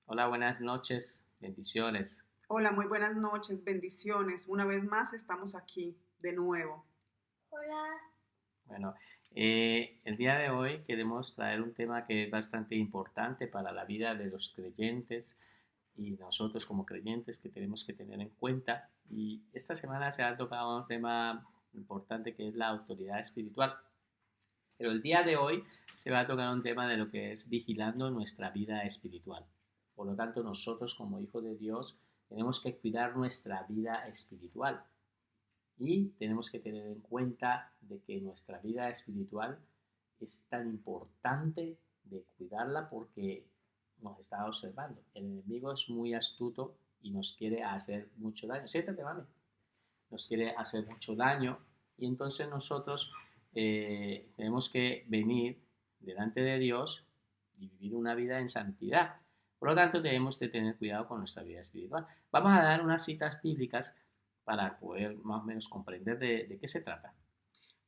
Hola, buenas noches, bendiciones. Hola, muy buenas noches, bendiciones. Una vez más estamos aquí de nuevo. Hola, Bueno, el día de hoy queremos traer un tema que es bastante importante para la vida de los creyentes y nosotros como creyentes que tenemos que tener en cuenta. Y esta semana se ha tocado un tema importante que es la autoridad espiritual. Pero el día de hoy se va a tocar un tema de lo que es vigilando nuestra vida espiritual. Por lo tanto, nosotros como hijos de Dios tenemos que cuidar nuestra vida espiritual. Y tenemos que tener en cuenta de que nuestra vida espiritual es tan importante de cuidarla porque nos está observando. El enemigo es muy astuto y nos quiere hacer mucho daño. Siéntate, mami. Nos quiere hacer mucho daño y entonces nosotros tenemos que venir delante de Dios y vivir una vida en santidad. Por lo tanto, debemos de tener cuidado con nuestra vida espiritual. Vamos a dar unas citas bíblicas para poder más o menos comprender de qué se trata.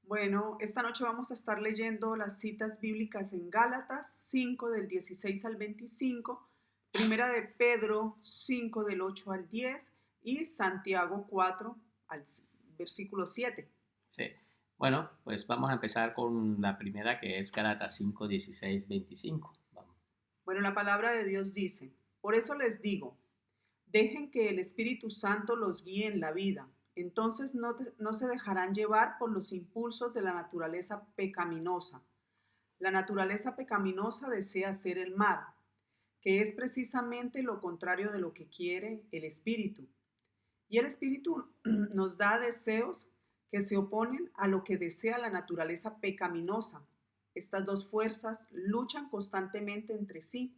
Bueno, esta noche vamos a estar leyendo las citas bíblicas en Gálatas 5 del 16 al 25, Primera de Pedro 5 del 8 al 10 y Santiago 4 al versículo 7. Sí. Bueno, pues vamos a empezar con la primera que es Gálatas 5, 16, 25. Vamos. Bueno, la palabra de Dios dice, por eso les digo, dejen que el Espíritu Santo los guíe en la vida. Entonces no se dejarán llevar por los impulsos de la naturaleza pecaminosa. La naturaleza pecaminosa desea hacer el mal, que es precisamente lo contrario de lo que quiere el Espíritu. Y el Espíritu nos da deseos que se oponen a lo que desea la naturaleza pecaminosa. Estas dos fuerzas luchan constantemente entre sí.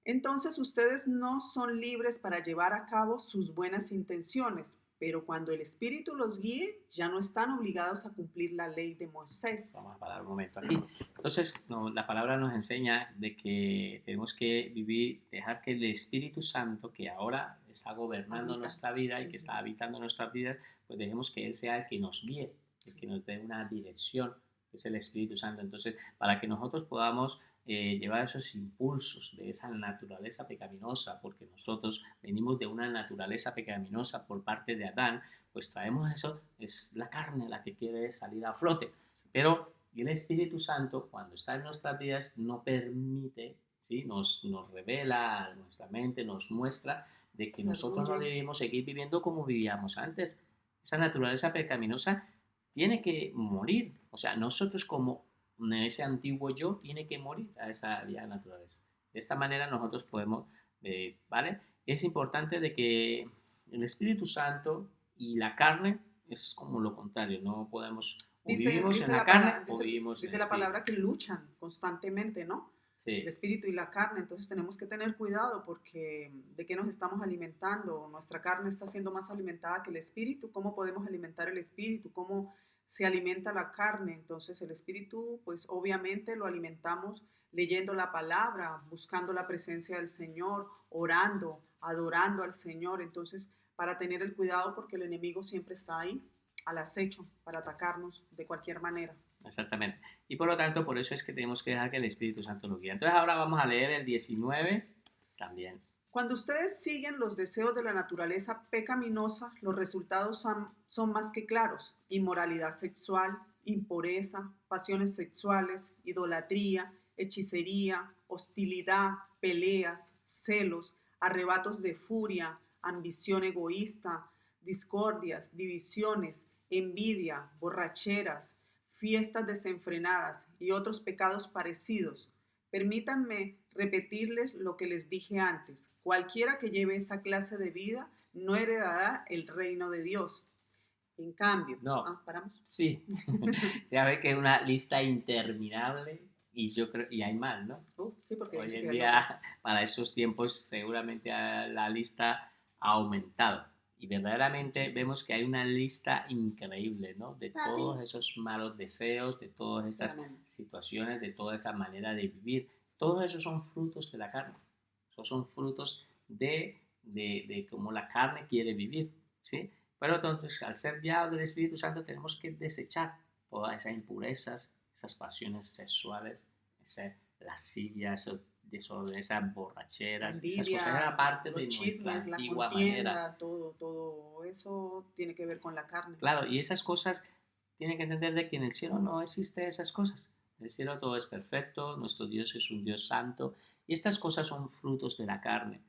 Entonces ustedes no son libres para llevar a cabo sus buenas intenciones, pero cuando el Espíritu los guíe, ya no están obligados a cumplir la ley de Moisés. Vamos a parar un momento aquí. Entonces, no, la palabra nos enseña de que tenemos que vivir, dejar que el Espíritu Santo, que ahora está gobernando nuestra vida y que está habitando nuestras vidas, pues dejemos que Él sea el que nos guíe, el que nos dé una dirección, que es el Espíritu Santo. Entonces, para que nosotros podamos llevar esos impulsos de esa naturaleza pecaminosa, porque nosotros venimos de una naturaleza pecaminosa por parte de Adán, pues traemos eso, es la carne la que quiere salir a flote. Pero el Espíritu Santo, cuando está en nuestras vidas, no permite, ¿sí? nos revela a nuestra mente, nos muestra de que nosotros no debemos seguir viviendo como vivíamos antes. Esa naturaleza pecaminosa tiene que morir. O sea, nosotros como ese antiguo yo tiene que morir a esa vieja naturaleza. De esta manera nosotros podemos, ¿vale? Es importante de que el Espíritu Santo y la carne es como lo contrario, no podemos o vivimos en la carne o vivimos en dice el la Espíritu. palabra que luchan constantemente, ¿no? Sí. El espíritu y la carne, entonces tenemos que tener cuidado porque de qué nos estamos alimentando. Nuestra carne está siendo más alimentada que el espíritu. ¿Cómo podemos alimentar el espíritu? ¿Cómo se alimenta la carne? Entonces el espíritu, pues obviamente lo alimentamos leyendo la palabra, buscando la presencia del Señor, orando, adorando al Señor. Entonces, para tener el cuidado porque el enemigo siempre está ahí al acecho para atacarnos de cualquier manera. Exactamente. Y por lo tanto, por eso es que tenemos que dejar que el Espíritu Santo nos guíe. Entonces ahora vamos a leer el 19 también. Cuando ustedes siguen los deseos de la naturaleza pecaminosa, los resultados son más que claros. Inmoralidad sexual, impureza, pasiones sexuales, idolatría, hechicería, hostilidad, peleas, celos, arrebatos de furia, ambición egoísta, discordias, divisiones, envidia, borracheras, fiestas desenfrenadas y otros pecados parecidos. Permítanme repetirles lo que les dije antes. Cualquiera que lleve esa clase de vida no heredará el reino de Dios. En cambio, No. ¿paramos? Sí, ya ve que es una lista interminable y yo creo, y hay más, ¿no? Sí, porque hoy en día, para esos tiempos, seguramente la lista ha aumentado. Y verdaderamente vemos que hay una lista increíble, ¿no? De todos esos malos deseos, de todas estas situaciones, de toda esa manera de vivir. Todos esos son frutos de la carne. Esos son frutos de cómo la carne quiere vivir, ¿sí? Pero entonces, al ser guiados del Espíritu Santo, tenemos que desechar todas esas impurezas, esas pasiones sexuales, esa lascivia, esos desorden, esas La borracheras, esas cosas, era envidia, parte de los nuestra chismes, la antigua manera. contienda, todo eso tiene que ver con la carne. Claro, y esas cosas tienen que entender de que en el cielo no existe esas cosas. En el cielo todo es perfecto, nuestro Dios es un Dios santo, y estas cosas son frutos de la carne.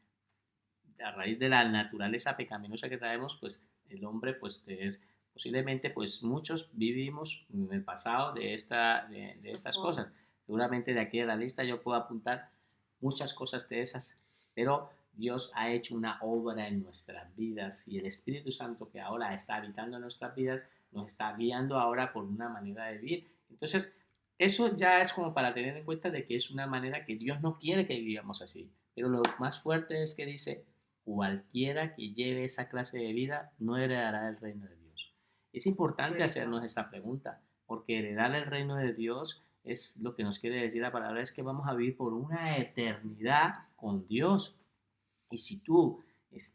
A raíz de la naturaleza pecaminosa que traemos, pues el hombre pues es posiblemente pues muchos vivimos en el pasado de Esta estas forma. cosas. Seguramente de aquí a la lista yo puedo apuntar muchas cosas de esas, pero Dios ha hecho una obra en nuestras vidas y el Espíritu Santo que ahora está habitando en nuestras vidas nos está guiando ahora por una manera de vivir. Entonces, eso ya es como para tener en cuenta de que es una manera que Dios no quiere que vivamos así. Pero lo más fuerte es que dice, cualquiera que lleve esa clase de vida no heredará el reino de Dios. Es Qué importante hacernos delicado. esta pregunta, porque heredar el reino de Dios es lo que nos quiere decir la palabra, es que vamos a vivir por una eternidad con Dios. Y si tú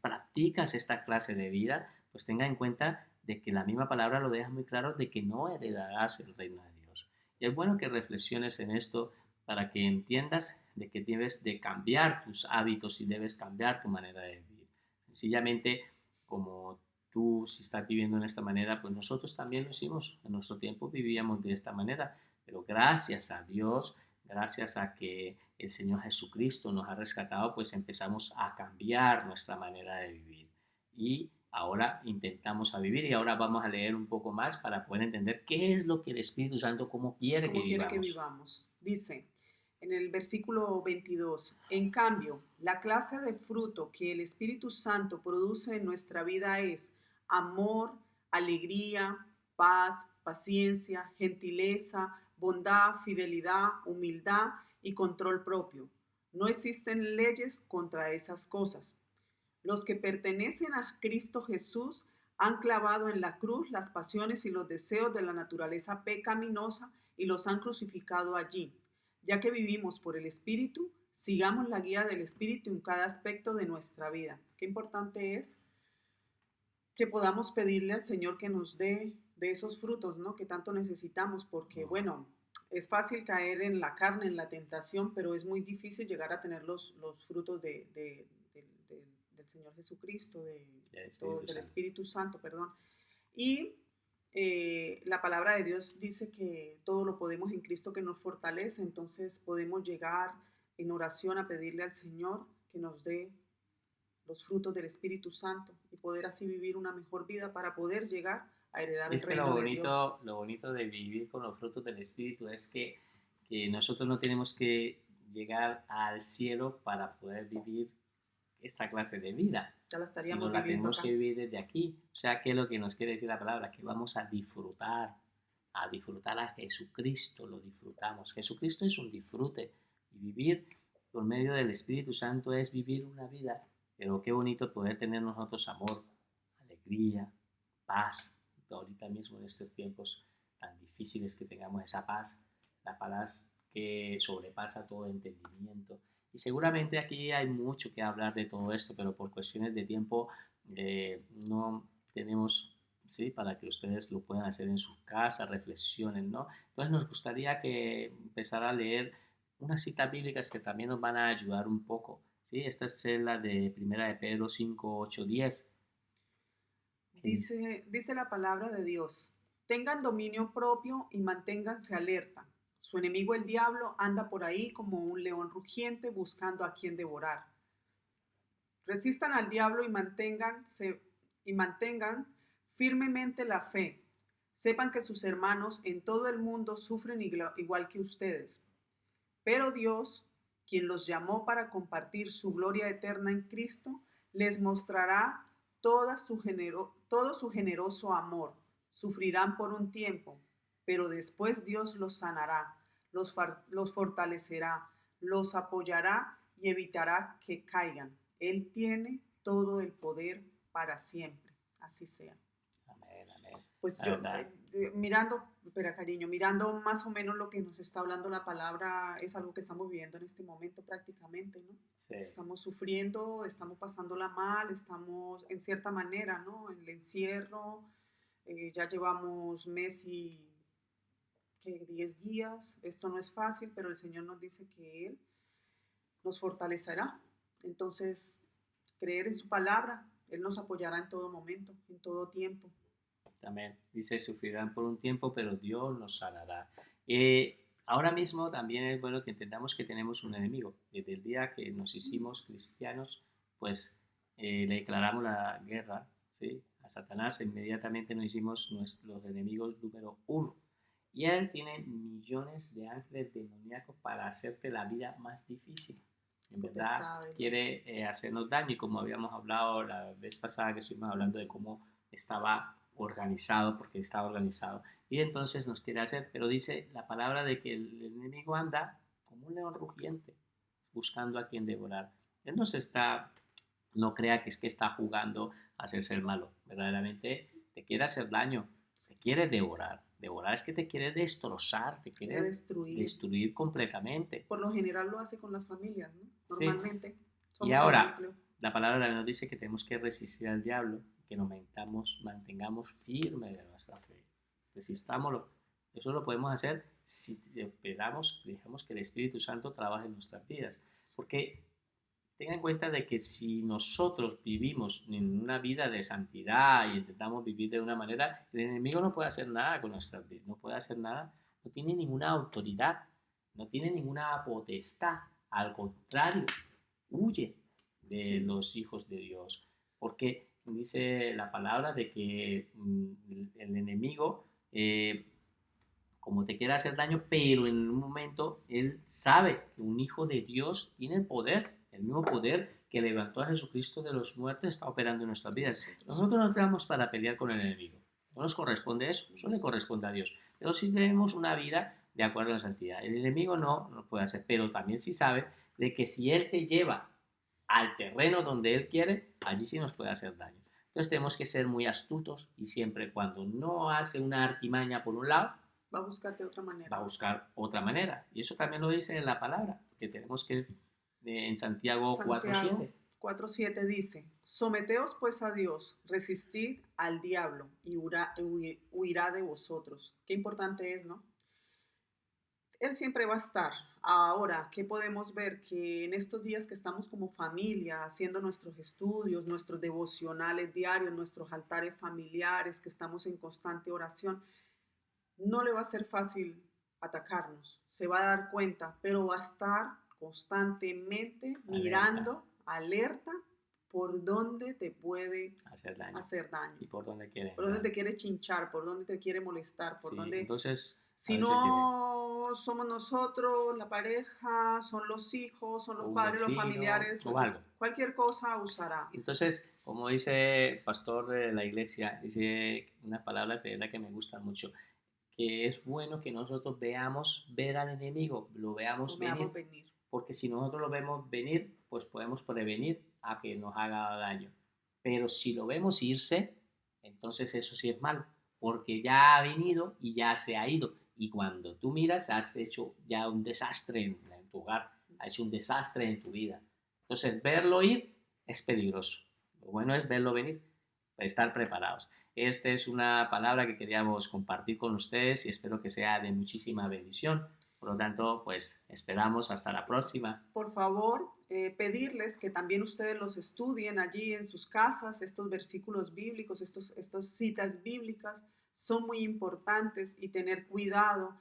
practicas esta clase de vida, pues tenga en cuenta de que la misma palabra lo deja muy claro de que no heredarás el reino de Dios. Y es bueno que reflexiones en esto para que entiendas de que debes de cambiar tus hábitos y debes cambiar tu manera de vivir. Sencillamente, como tú si estás viviendo en esta manera, pues nosotros también lo hicimos. En nuestro tiempo vivíamos de esta manera, pero gracias a Dios, gracias a que el Señor Jesucristo nos ha rescatado, pues empezamos a cambiar nuestra manera de vivir. Y ahora intentamos a vivir y ahora vamos a leer un poco más para poder entender qué es lo que el Espíritu Santo, cómo quiere que Como quiere que vivamos. vivamos. Dice en el versículo 22, en cambio, la clase de fruto que el Espíritu Santo produce en nuestra vida es amor, alegría, paz, paciencia, gentileza, bondad, fidelidad, humildad y control propio. No existen leyes contra esas cosas. Los que pertenecen a Cristo Jesús han clavado en la cruz las pasiones y los deseos de la naturaleza pecaminosa y los han crucificado allí. Ya que vivimos por el Espíritu, sigamos la guía del Espíritu en cada aspecto de nuestra vida. Qué importante es que podamos pedirle al Señor que nos dé de esos frutos, ¿no? Que tanto necesitamos, porque bueno, es fácil caer en la carne, en la tentación, pero es muy difícil llegar a tener los frutos del Señor Jesucristo, Del todo, Espíritu del Santo. Espíritu Santo, perdón. Y la palabra de Dios dice que todo lo podemos en Cristo que nos fortalece, entonces podemos llegar en oración a pedirle al Señor que nos dé los frutos del Espíritu Santo y poder así vivir una mejor vida para poder llegar a heredar Y el es que reino de Dios. lo bonito de vivir con los frutos del Espíritu es que nosotros no tenemos que llegar al cielo para poder vivir esta clase de vida, Ya la sino estaríamos la viviendo tenemos que acá. vivir desde aquí. O sea, ¿qué es lo que nos quiere decir la palabra? Que vamos a disfrutar a Jesucristo, lo disfrutamos. Jesucristo es un disfrute y vivir por medio del Espíritu Santo es vivir una vida, pero qué bonito poder tener nosotros amor, alegría, paz. Ahorita mismo en estos tiempos tan difíciles que tengamos esa paz, la paz que sobrepasa todo entendimiento. Y seguramente aquí hay mucho que hablar de todo esto, pero por cuestiones de tiempo no tenemos, ¿sí? Para que ustedes lo puedan hacer en sus casas, reflexionen, ¿no? Entonces nos gustaría que empezar a leer unas citas bíblicas que también nos van a ayudar un poco, ¿sí? Esta es la de Primera de Pedro 5, 8, 10. Que dice, Dice la palabra de Dios, tengan dominio propio y manténganse alerta. Su enemigo el diablo anda por ahí como un león rugiente buscando a quien devorar. Resistan al diablo y mantengan firmemente la fe. Sepan que sus hermanos en todo el mundo sufren igual que ustedes. Pero Dios, quien los llamó para compartir su gloria eterna en Cristo, les mostrará todo su generoso amor. Sufrirán por un tiempo, pero después Dios los sanará, los fortalecerá, los apoyará y evitará que caigan. Él tiene todo el poder para siempre. Así sea. amén, amén. Pues La yo, verdad, mirando, espera cariño, mirando más o menos lo que nos está hablando la palabra, es algo que estamos viviendo en este momento prácticamente, ¿no? sí. Estamos sufriendo, estamos pasándola mal, estamos en cierta manera, ¿no? En el encierro, ya llevamos mes y que 10 días, esto no es fácil, pero el Señor nos dice que Él nos fortalecerá. Entonces, creer en su palabra, Él nos apoyará en todo momento, en todo tiempo. También dice, sufrirán por un tiempo, pero Dios nos sanará. Ahora mismo también es bueno que entendamos que tenemos un enemigo. Desde el día que nos hicimos cristianos, pues le declaramos la guerra, ¿sí? A Satanás. Inmediatamente nos hicimos nuestros enemigos número uno. Y él tiene millones de ángeles demoníacos para hacerte la vida más difícil. En verdad quiere hacernos daño, y como habíamos hablado la vez pasada que estuvimos hablando de cómo estaba organizado, porque estaba organizado, y entonces nos quiere hacer, pero dice la palabra de que el enemigo anda como un león rugiente, buscando a quien devorar. Él no crea que es que está jugando a hacerse el malo, verdaderamente te quiere hacer daño, te quiere devorar. Devorar es que te quiere destrozar, te quiere destruir completamente. Por lo general lo hace con las familias, ¿no? Normalmente. Sí. Y ahora, la palabra nos dice que tenemos que resistir al diablo, que nos mantengamos firmes de nuestra fe. Resistámoslo. Eso lo podemos hacer si dejamos que el Espíritu Santo trabaje en nuestras vidas. Porque tengan en cuenta de que si nosotros vivimos en una vida de santidad y intentamos vivir de una manera, el enemigo no puede hacer nada con nuestras vidas, no puede hacer nada, no tiene ninguna autoridad, no tiene ninguna potestad, al contrario, huye de los hijos de Dios, porque dice la palabra de que el enemigo, como te quiere hacer daño, pero en un momento él sabe que un hijo de Dios tiene el poder. El mismo poder que levantó a Jesucristo de los muertos está operando en nuestras vidas. Nosotros no estamos para pelear con el enemigo. No nos corresponde eso, eso le corresponde a Dios. Pero sí tenemos una vida de acuerdo a la santidad. El enemigo no puede hacer, pero también sí sabe de que si él te lleva al terreno donde él quiere, allí sí nos puede hacer daño. Entonces tenemos que ser muy astutos y siempre cuando no hace una artimaña por un lado, va a buscarte otra manera. Va a buscar otra manera. Y eso también lo dice en la palabra, que tenemos que en Santiago 4:7. 4:7 dice, someteos pues a Dios, resistid al diablo y huirá de vosotros. Qué importante es, ¿no? Él siempre va a estar. Ahora, ¿qué podemos ver? Que en estos días que estamos como familia, haciendo nuestros estudios, nuestros devocionales diarios, nuestros altares familiares, que estamos en constante oración, no le va a ser fácil atacarnos. Se va a dar cuenta, pero va a estar constantemente mirando, alerta, por dónde te puede hacer daño. Y por dónde quiere. Por dónde te quiere chinchar, por dónde te quiere molestar, por dónde... Entonces, si no somos nosotros, la pareja, son los hijos, son los padres, los familiares, o algo. Cualquier cosa usará. Entonces, como dice el pastor de la iglesia, dice unas palabras de verdad que me gustan mucho, que es bueno que nosotros ver al enemigo, lo veamos venir. Porque si nosotros lo vemos venir, pues podemos prevenir a que nos haga daño. Pero si lo vemos irse, entonces eso sí es malo, porque ya ha venido y ya se ha ido. Y cuando tú miras, has hecho ya un desastre en tu hogar, has hecho un desastre en tu vida. Entonces, verlo ir es peligroso. Lo bueno es verlo venir, estar preparados. Esta es una palabra que queríamos compartir con ustedes y espero que sea de muchísima bendición. Por lo tanto, pues esperamos hasta la próxima. Por favor, pedirles que también ustedes los estudien allí en sus casas, estos versículos bíblicos, estas citas bíblicas son muy importantes y tener cuidado,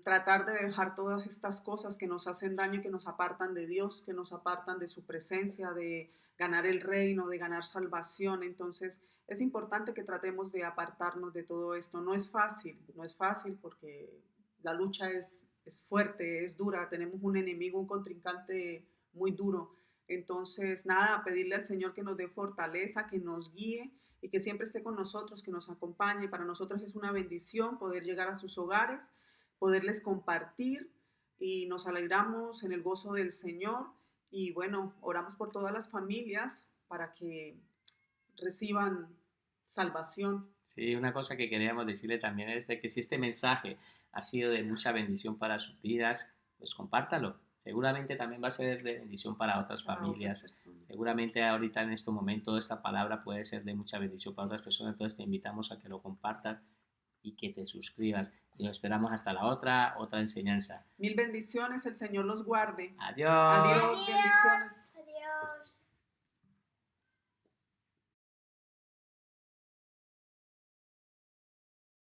tratar de dejar todas estas cosas que nos hacen daño, que nos apartan de Dios, que nos apartan de su presencia, de ganar el reino, de ganar salvación. Entonces, es importante que tratemos de apartarnos de todo esto. No es fácil porque la lucha es fuerte, es dura, tenemos un enemigo, un contrincante muy duro. Entonces, nada, pedirle al Señor que nos dé fortaleza, que nos guíe y que siempre esté con nosotros, que nos acompañe. Para nosotros es una bendición poder llegar a sus hogares, poderles compartir y nos alegramos en el gozo del Señor. Y bueno, oramos por todas las familias para que reciban salvación. Sí, una cosa que queríamos decirle también es de que si este mensaje ha sido de mucha bendición para sus vidas, pues compártalo. Seguramente también va a ser de bendición para otras familias. Seguramente ahorita en este momento esta palabra puede ser de mucha bendición para otras personas, entonces te invitamos a que lo compartas y que te suscribas. Y lo esperamos hasta la otra enseñanza. Mil bendiciones, el Señor los guarde. Adiós. Adiós, bendiciones.